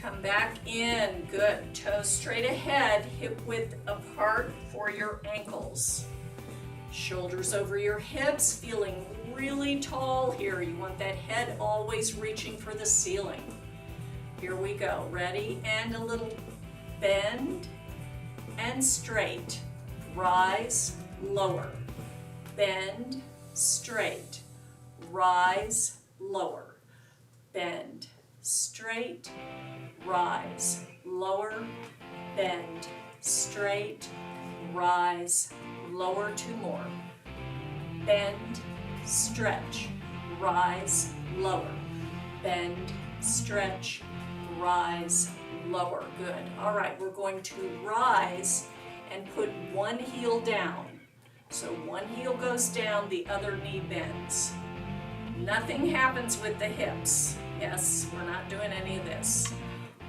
Come back in. Good. Toes straight ahead. Hip width apart for your ankles. Shoulders over your hips. Feeling really tall here. You want that head always reaching for the ceiling. Here we go. Ready? And a little bend and straight. Rise, lower. Bend, straight. Rise, lower. Bend, straight. Rise, lower. Bend, straight. Rise, lower. 2 more. Bend, stretch. Rise, lower. Bend, stretch. rise, lower. Good. All right, we're going to rise and put one heel down. So one heel goes down, the other knee bends. Nothing happens with the hips. Yes, we're not doing any of this.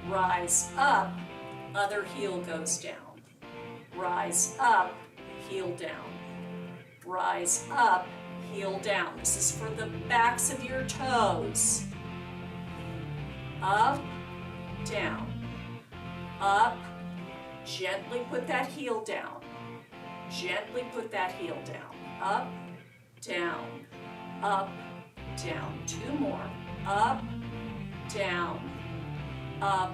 Rise up, other heel goes down. Rise up, heel down. Rise up, heel down. This is for the backs of your toes. Up, down. Up, gently put that heel down. Gently put that heel down. Up, down, up, down. Two more. Up, down, up,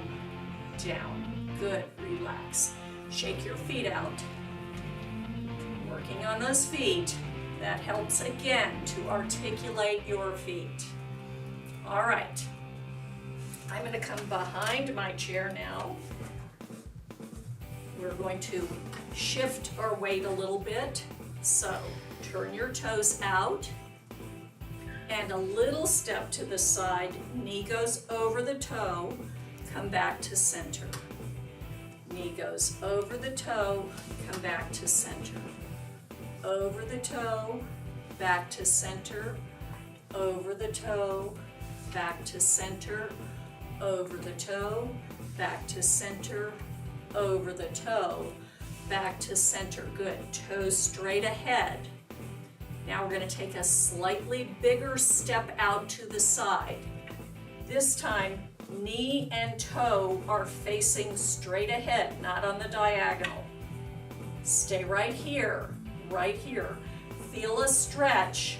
down. Good. Relax. Shake your feet out. Working on those feet. That helps again to articulate your feet. All right. I'm going to come behind my chair now. We're going to shift our weight a little bit. So turn your toes out and a little step to the side. Knee goes over the toe. Come back to center. Knee goes over the toe. Come back to center. Over the toe. Back to center. Over the toe. Back to center. Over the toe. Back to center. Over the toe, back to center. Good. Toes straight ahead. Now we're going to take a slightly bigger step out to the side. This time, knee and toe are facing straight ahead, not on the diagonal. Stay right here, right here. Feel a stretch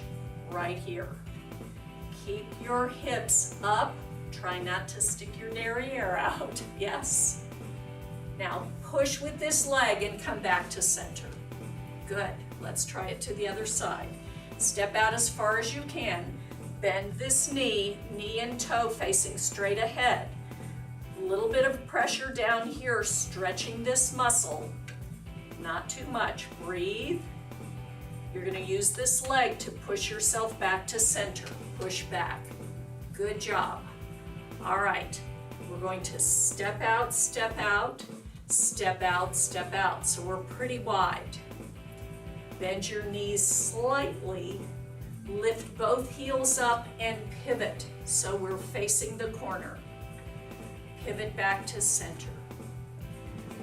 right here. Keep your hips up. Try not to stick your derriere out. Yes. Now push with this leg and come back to center. Good. Let's try it to the other side. Step out as far as you can. Bend this knee, knee and toe facing straight ahead. A little bit of pressure down here, stretching this muscle. Not too much. Breathe. You're going to use this leg to push yourself back to center. Push back. Good job. All right. We're going to step out, step out. Step out, step out. So we're pretty wide. Bend your knees slightly. Lift both heels up and pivot so we're facing the corner. Pivot back to center.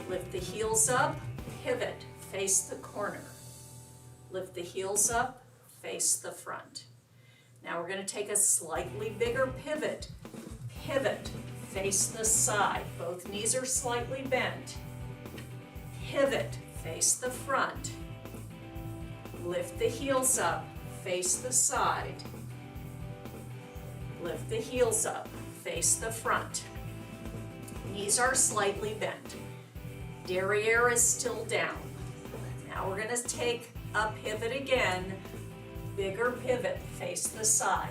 Lift the heels up, pivot, face the corner. Lift the heels up, face the front. Now we're going to take a slightly bigger pivot. Pivot. Face the side. Both knees are slightly bent. Pivot. Face the front. Lift the heels up. Face the side. Lift the heels up. Face the front. Knees are slightly bent. Derriere is still down. Now we're going to take a pivot again. Bigger pivot. Face the side.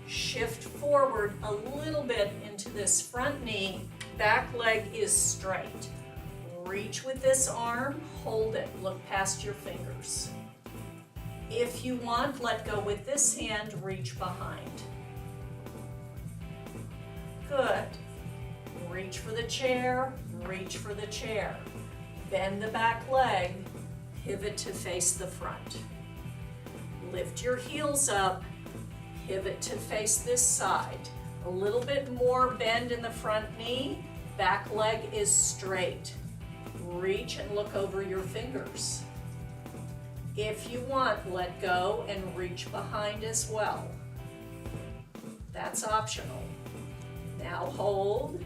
Shift forward a little bit into this front knee. Back leg is straight. Reach with this arm, hold it, look past your fingers. If you want, let go with this hand, reach behind. Good. Reach for the chair, reach for the chair. Bend the back leg, pivot to face the front. Lift your heels up. Pivot to face this side. A little bit more bend in the front knee. Back leg is straight. Reach and look over your fingers. If you want, let go and reach behind as well. That's optional. Now hold,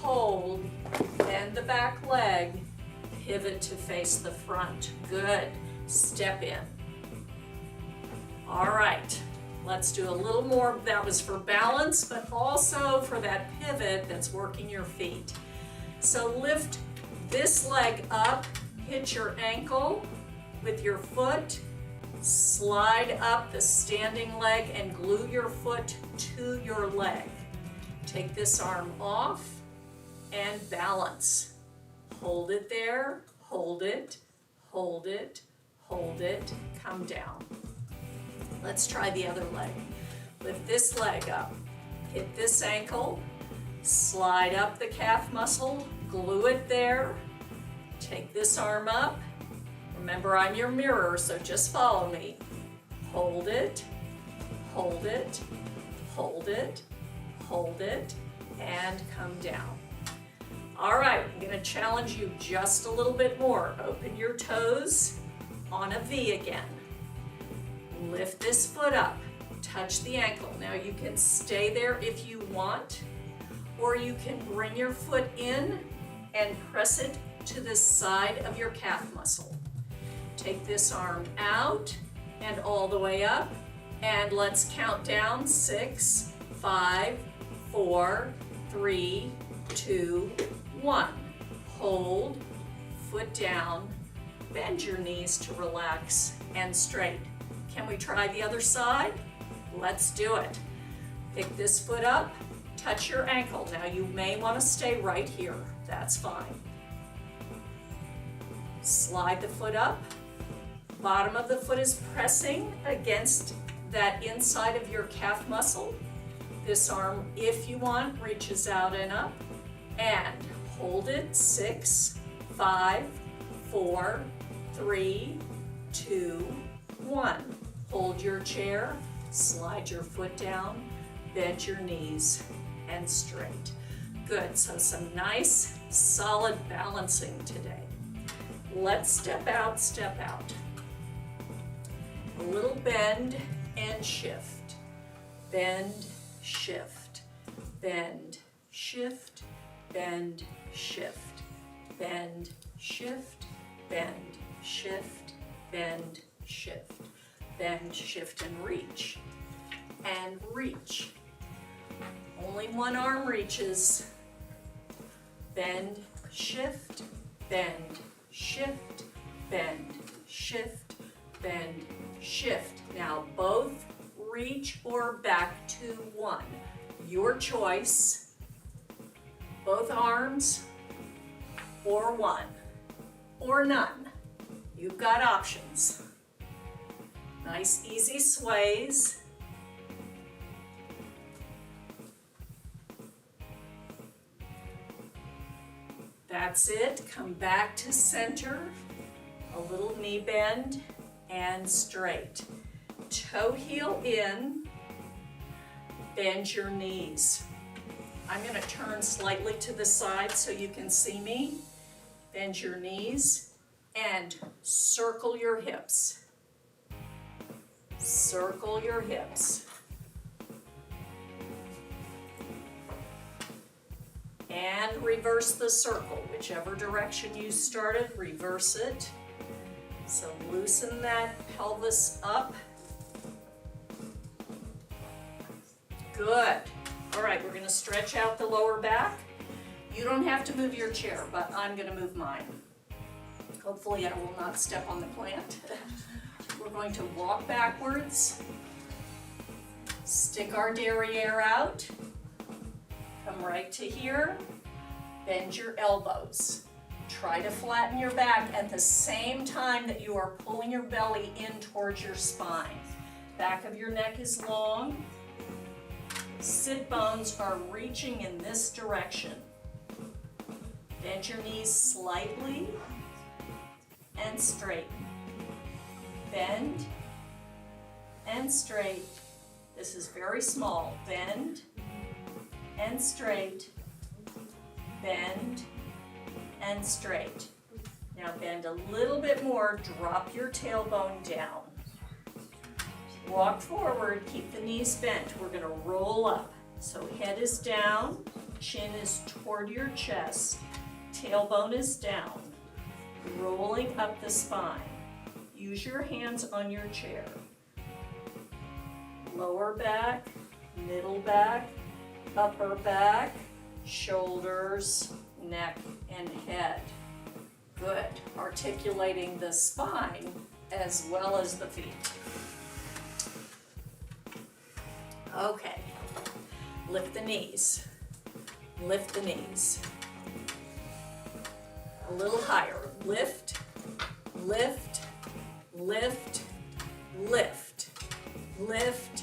hold, bend the back leg, pivot to face the front. Good. Step in. All right. Let's do a little more. That was for balance, but also for that pivot that's working your feet. So lift this leg up, hit your ankle with your foot, slide up the standing leg and glue your foot to your leg. Take this arm off and balance. Hold it there, hold it, hold it, hold it, come down. Let's try the other leg. Lift this leg up, hit this ankle, Slide up the calf muscle, glue it there. Take this arm up. Remember, I'm your mirror, so just follow me. Hold it, hold it, hold it, hold it, and come down. All right, I'm gonna challenge you just a little bit more. Open your toes on a V again. Lift this foot up, touch the ankle. Now you can stay there if you want, or you can bring your foot in and press it to the side of your calf muscle. Take this arm out and all the way up, and let's count down. 6, 5, 4, 3, 2, 1. Hold, foot down, bend your knees to relax and straight. Can we try the other side? Let's do it. Pick this foot up, touch your ankle. Now you may want to stay right here. That's fine. Slide the foot up. Bottom of the foot is pressing against that inside of your calf muscle. This arm, if you want, reaches out and up. And hold it. 6, 5, 4, 3, 2, 1. Hold your chair, slide your foot down, bend your knees, and straight. Good, so some nice, solid balancing today. Let's step out, step out. A little bend and shift. Bend, shift. Bend, shift. Bend, shift. Bend, shift. Bend, shift. Bend, shift. Bend, shift, and reach. And reach. Only one arm reaches. Bend, shift, bend, shift, bend, shift, bend, shift. Now both reach or back to 1. Your choice. Both arms or 1 or none. You've got options. Nice easy sways. That's it. Come back to center. A little knee bend and straight. Toe heel in. Bend your knees. I'm going to turn slightly to the side so you can see me. Bend your knees and circle your hips. Circle your hips. And reverse the circle. Whichever direction you started, reverse it. So loosen that pelvis up. Good. All right, we're going to stretch out the lower back. You don't have to move your chair, but I'm going to move mine. Hopefully I will not step on the plant. We're going to walk backwards, stick our derriere out, come right to here, bend your elbows. Try to flatten your back at the same time that you are pulling your belly in towards your spine. Back of your neck is long. Sit bones are reaching in this direction. Bend your knees slightly and straighten. Bend and straight. This is very small. Bend and straight. Bend and straight. Now bend a little bit more. Drop your tailbone down. Walk forward. Keep the knees bent. We're going to roll up. So head is down. Chin is toward your chest. Tailbone is down. Rolling up the spine. Use your hands on your chair. Lower back, middle back, upper back, shoulders, neck, and head. Good. Articulating the spine as well as the feet. Okay. Lift the knees. Lift the knees. A little higher. Lift, lift, lift, lift, lift,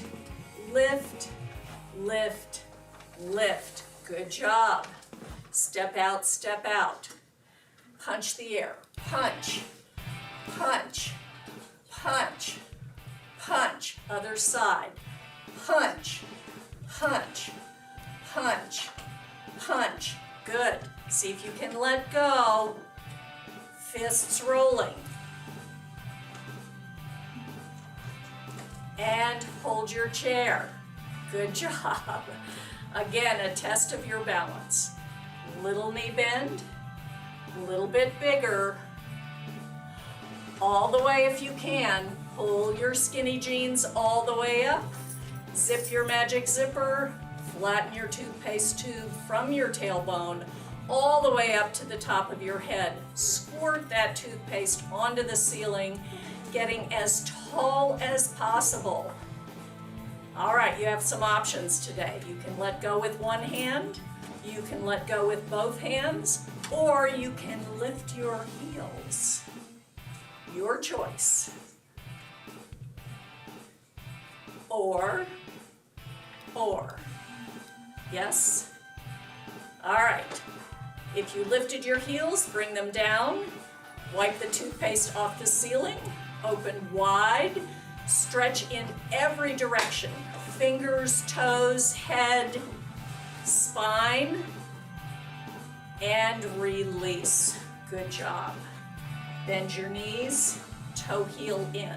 lift, lift, lift. Good job. Step out, step out. Punch the air. Punch, punch, punch, punch. Other side. Punch, punch, punch, punch. Good. See if you can let go. Fists rolling. And hold your chair. Good job. Again, a test of your balance. Little knee bend, a little bit bigger. All the way if you can. Pull your skinny jeans all the way up. Zip your magic zipper. Flatten your toothpaste tube from your tailbone all the way up to the top of your head. Squirt that toothpaste onto the ceiling, getting as tall as possible. All right, you have some options today. You can let go with one hand, you can let go with both hands, or you can lift your heels. Your choice. Or. Yes? All right. If you lifted your heels, bring them down. Wipe the toothpaste off the ceiling. Open wide. Stretch in every direction. Fingers, toes, head, spine. And release. Good job. Bend your knees, toe heel in.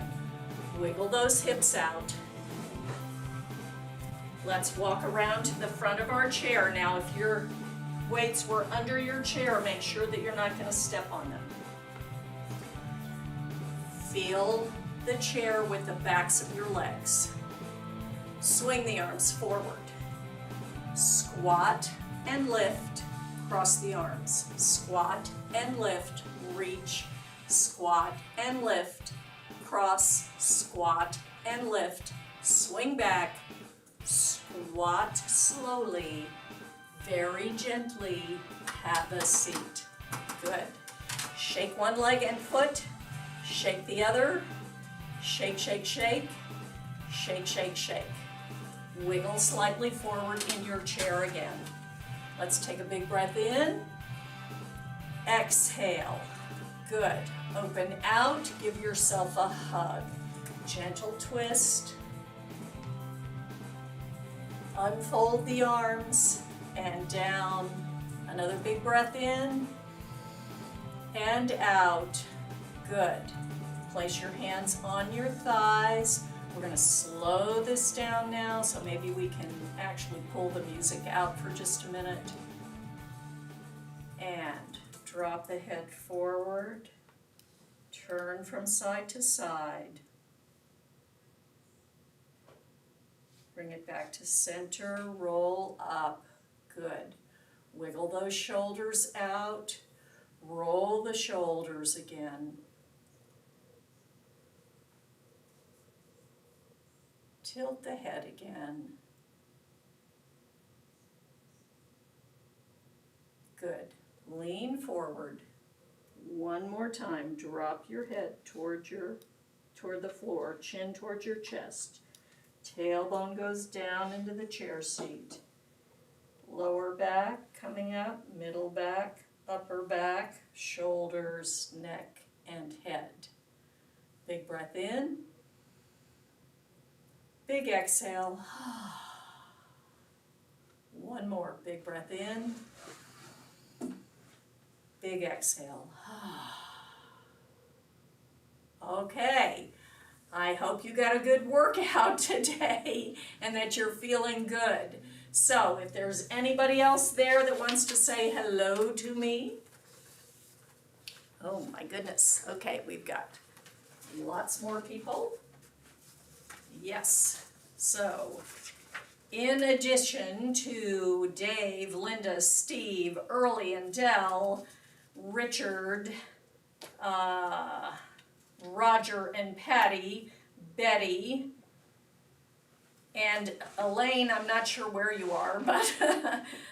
Wiggle those hips out. Let's walk around to the front of our chair. Now, if your weights were under your chair, make sure that you're not going to step on them. Feel the chair with the backs of your legs. Swing the arms forward. Squat and lift. Cross the arms. Squat and lift. Reach. Squat and lift. Cross. Squat and lift. Swing back. Squat slowly. Very gently. Have a seat. Good. Shake one leg and foot. Shake the other. Shake, shake, shake. Shake, shake, shake. Wiggle slightly forward in your chair again. Let's take a big breath in. Exhale. Good. Open out. Give yourself a hug. Gentle twist. Unfold the arms and down. Another big breath in and out. Good. Place your hands on your thighs. We're going to slow this down now, so maybe we can actually pull the music out for just a minute. And drop the head forward. Turn from side to side. Bring it back to center, roll up. Good. Wiggle those shoulders out. Roll the shoulders again. Tilt the head again. Good. Lean forward. One more time. Drop your head toward the floor, chin towards your chest. Tailbone goes down into the chair seat. Lower back coming up, middle back, upper back, shoulders, neck, and head. Big breath in. Big exhale. One more. Big breath in. Big exhale. Okay. I hope you got a good workout today and that you're feeling good. So if there's anybody else there that wants to say hello to me. Oh my goodness. Okay, we've got lots more people. Yes. So in addition to Dave, Linda, Steve, Early, and Dell, Richard, Roger and Patty, Betty, and Elaine, I'm not sure where you are, but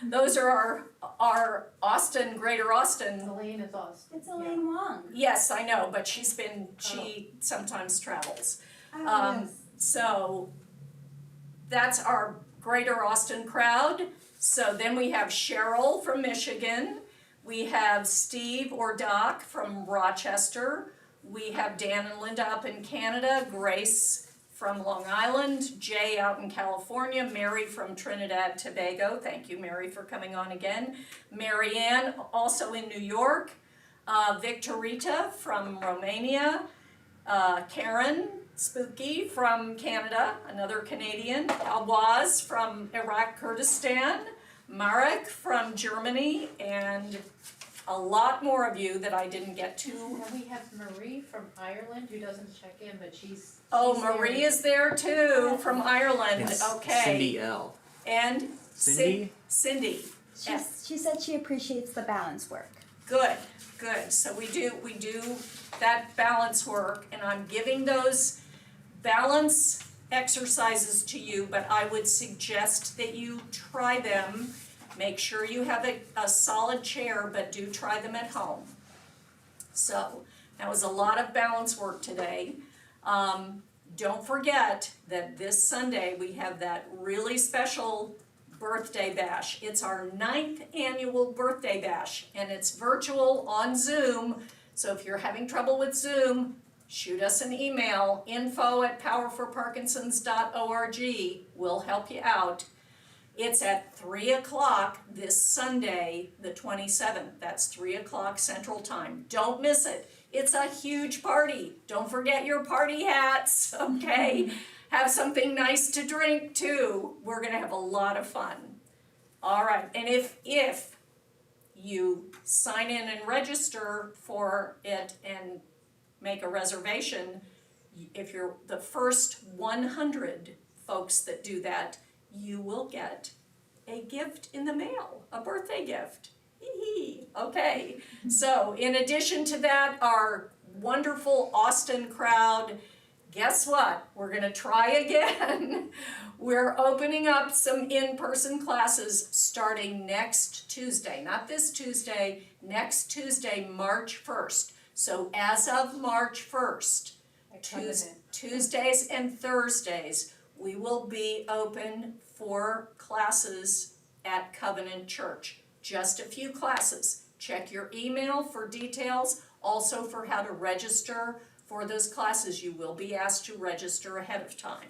those are our Austin, Greater Austin. Elaine is Austin. It's Elaine Wong. Yes, I know, but she sometimes travels. Oh, yes. So that's our Greater Austin crowd. So then we have Cheryl from Michigan. We have Steve or Doc from Rochester. We have Dan and Linda up in Canada. Grace from Long Island. Jay out in California. Mary from Trinidad Tobago. Thank you, Mary, for coming on again. Mary Ann, also in New York. Victorita from Romania. Karen Spooky from Canada, another Canadian. Awaz from Iraq, Kurdistan. Marek from Germany, and a lot more of you that I didn't get to. And we have Marie from Ireland who doesn't check in, but she's Marie is there too, from Ireland, Yes. okay. Cindy L. And Cindy? Cindy, She said she appreciates the balance work. good. So we do that balance work, and I'm giving those balance exercises to you, but I would suggest that you try them. Make sure you have a solid chair, but do try them at home. So that was a lot of balance work today. Don't forget that this Sunday we have that really special birthday bash. It's our 9th annual birthday bash, and it's virtual on Zoom. So if you're having trouble with Zoom, shoot us an email, info@powerforparkinsons.org. We'll help you out. It's at 3 o'clock this Sunday, the 27th. That's 3 o'clock Central Time. Don't miss it. It's a huge party. Don't forget your party hats, okay? Have something nice to drink too. We're gonna have a lot of fun. All right, and if you sign in and register for it and make a reservation, if you're the first 100 folks that do that, you will get a gift in the mail, a birthday gift. Hee-hee. Okay, so in addition to that, our wonderful Austin crowd, guess what? We're gonna try again. We're opening up some in-person classes starting next Tuesday, not this Tuesday, next Tuesday, March 1st. So as of March 1st, Tuesdays and Thursdays, we will be open for classes at Covenant Church. Just a few classes. Check your email for details, also for how to register for those classes. You will be asked to register ahead of time.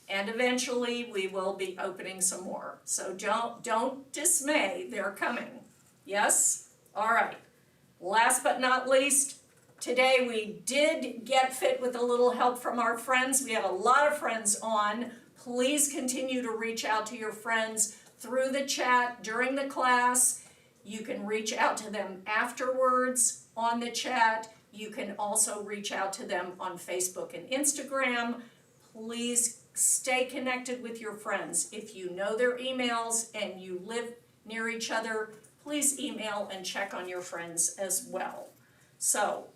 And eventually we will be opening some more. So don't dismay, they're coming. Yes? All right. Last but not least, today we did get fit with a little help from our friends. We had a lot of friends on. Please continue to reach out to your friends through the chat during the class. You can reach out to them afterwards on the chat. You can also reach out to them on Facebook and Instagram. Please stay connected with your friends. If you know their emails and you live near each other, please email and check on your friends as well. So,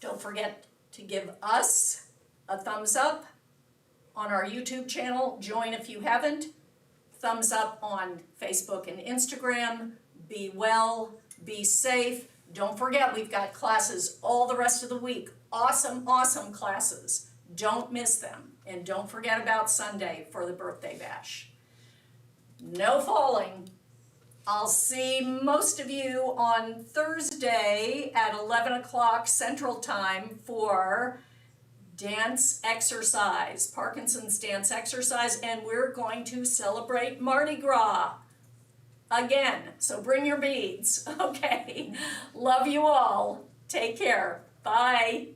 don't forget to give us a thumbs up on our YouTube channel. Join if you haven't. Thumbs up on Facebook and Instagram. Be well, be safe. Don't forget, we've got classes all the rest of the week. Awesome, awesome classes. Don't miss them. And don't forget about Sunday for the birthday bash. No falling. I'll see most of you on Thursday at 11 o'clock Central Time for dance exercise, Parkinson's dance exercise, and we're going to celebrate Mardi Gras again. So bring your beads, okay? Love you all. Take care. Bye.